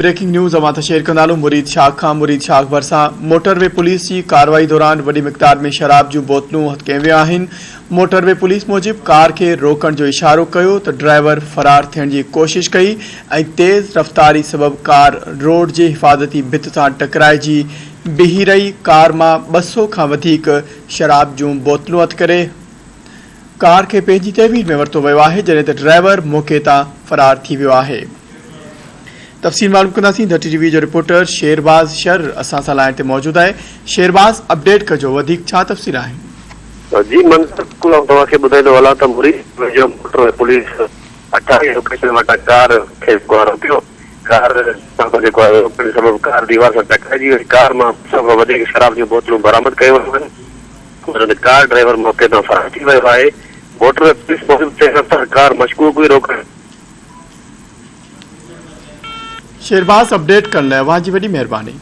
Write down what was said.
Breaking news अवां share कंदालूं मुरीद शाख भरिसां मोटरवे पुलिस की कार्रवाई दौरान वॾी मिक़दार में शराब जूं बोतलूं हथ कयूं वियूं आहिनि। मोटरवे पुलिस मूजिब कार के रोकण जो इशारो कयो त ड्राइवर फरार थियण जी कोशिश कई ऐं तेज़ रफ़्तारी सबब कार रोड जे हिफ़ाज़ती भित सां टकराइजी बीही रही। कार मां 200 खां वधीक शराब जूं बोतलूं हथ करे कार के पंहिंजी तहवील में वरितो वियो आहे, जॾहिं त ड्राइवर मौक़े तां फरार थी वियो आहे। तफ़सील मालूम कंदासीं। द टीवी जो रिपोर्टर शेरबाज़ शर असां सां लाइन ते मौजूद है। शेरबाज़ अपडेट कजो, वधीक छा तफ़सील आहे? जी मंसूर तव्हांखे ॿुधाईंदो हलां त मुरीद जो मोटर पुलिस 28 लोकेशन वटां कार खे रोकियो। कार जेको आहे रोकण सबब कार दीवार सां टकराइजी वई। कार मां सभ खां वधीक शराब जूं बोतलूं बरामद कयूं वयूं आहिनि। कार ड्राइवर मौक़े तां फरार थी वियो आहे। मोटर पुलिस मूजिब तेज़ रफ़्तार कार मशकूक हुई रोकण। शेरबाज़ अपडेट करण लाइ अवां जी वॾी महिरबानी।